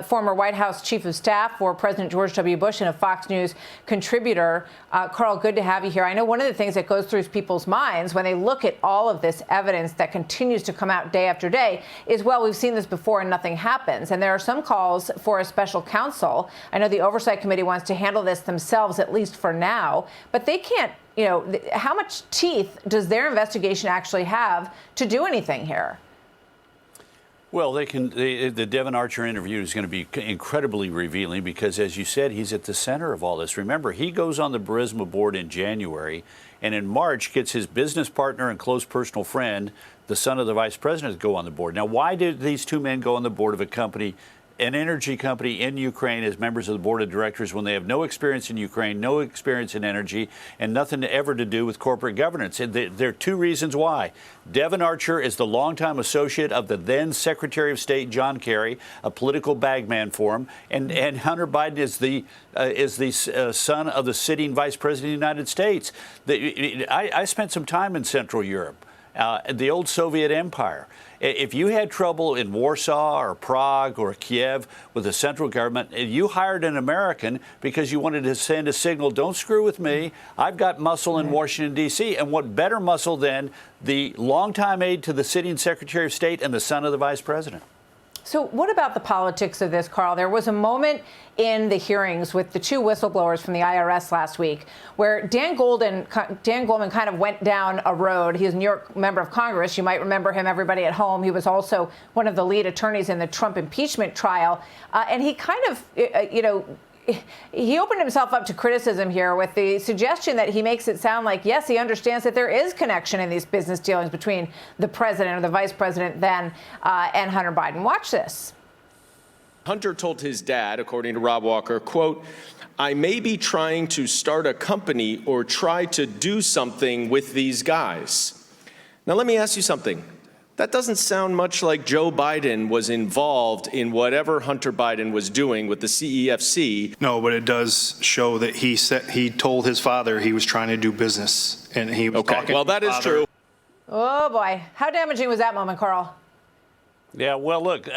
former White House chief of staff for President George W. Bush and a Fox News contributor. Karl, good to have you here. I know one of the things that goes through people's minds when they look at all of this evidence that continues to come out day after day is, well, we've seen this before and nothing happens. And there are some calls for a special counsel. I know the Oversight Committee wants to handle this themselves, at least for now, but they can't. How much teeth does their investigation actually have to do anything here? Well, they can. The Devon Archer interview is going to be incredibly revealing because, as you said, he's at the center of all this. Remember, he goes on the Burisma board in January, and in March gets his business partner and close personal friend, the son of the vice president, to go on the board. Now, why did these two men go on the board of a company, an energy company in Ukraine, as members of the board of directors when they have no experience in Ukraine, no experience in energy, and nothing ever to do with corporate governance? And there are two reasons why. Devon Archer is the longtime associate of the then Secretary of State John Kerry, a political bagman for him, and Hunter Biden is the son of the sitting vice president of the United States. I spent some time in Central Europe, the old Soviet Empire. If you had trouble in Warsaw or Prague or Kiev with the central government, you hired an American because you wanted to send a signal, don't screw with me. I've got muscle in Washington, D.C. And what better muscle than the longtime aide to the sitting Secretary of State and the son of the vice president? So what about the politics of this, Karl? There was a moment in the hearings with the two whistleblowers from the IRS last week where Dan Goldman kind of went down a road. He's a New York member of Congress. You might remember him, everybody at home. He was also one of the lead attorneys in the Trump impeachment trial. And he kind of, he opened himself up to criticism here with the suggestion that he makes it sound like, yes, he understands that there is connection in these business dealings between the president or the vice president then and Hunter Biden. Watch this. Hunter told his dad, according to Rob Walker, quote, "I may be trying to start a company or try to do something with these guys." Now, let me ask you something. That doesn't sound much like Joe Biden was involved in whatever Hunter Biden was doing with the CEFC. No, but it does show that he told his father he was trying to do business, and he was talking. Well, that is true. Oh boy, how damaging was that moment, Karl? Yeah, well, look,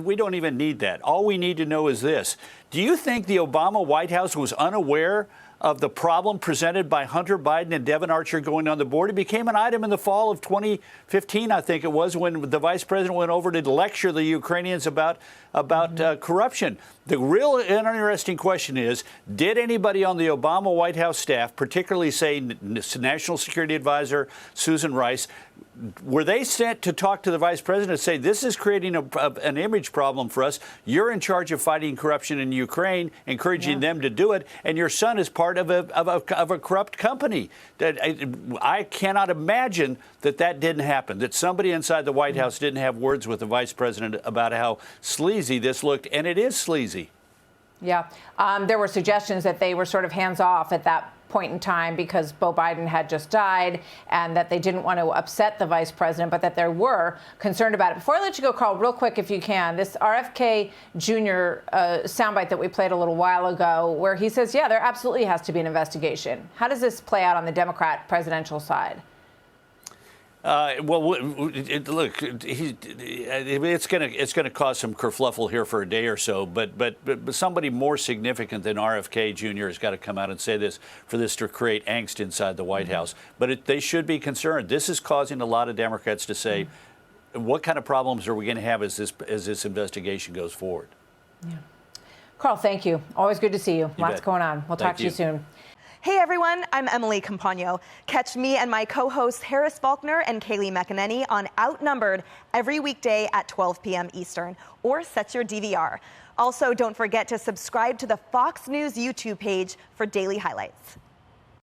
we don't even need that. All we need to know is this. Do you think the Obama White House was unaware of the problem presented by Hunter Biden and Devon Archer going on the board? It became an item in the fall of 2015, I think it was, when the vice president went over to lecture the Ukrainians about corruption. The real interesting question is, did anybody on the Obama White House staff, particularly, say, National Security Advisor Susan Rice, were they sent to talk to the vice president and say, this is creating an image problem for us? You're in charge of fighting corruption in Ukraine, encouraging them to do it, and your son is part of a corrupt company. I cannot imagine that didn't happen, that somebody inside the White House didn't have words with the vice president about how sleazy this looked, and it is sleazy. Yeah. There were suggestions that they were sort of hands off at that point in time because Beau Biden had just died and that they didn't want to upset the vice president, but that they were concerned about it. Before I let you go, Karl, real quick, if you can, this RFK Jr. Soundbite that we played a little while ago where he says, yeah, there absolutely has to be an investigation. How does this play out on the Democrat presidential side? Look, it's going to cause some kerfluffle here for a day or so, but somebody more significant than RFK Jr. has got to come out and say this for this to create angst inside the White House. But they should be concerned. This is causing a lot of Democrats to say, what kind of problems are we going to have as this investigation goes forward? Yeah. Karl, thank you. Always good to see you. Lots going on. We'll talk to you soon. Hey everyone, I'm Emily Campagno. Catch me and my co-hosts Harris Faulkner and Kaylee McEnany on Outnumbered every weekday at 12 p.m. Eastern, or set your DVR. Also, don't forget to subscribe to the Fox News YouTube page for daily highlights.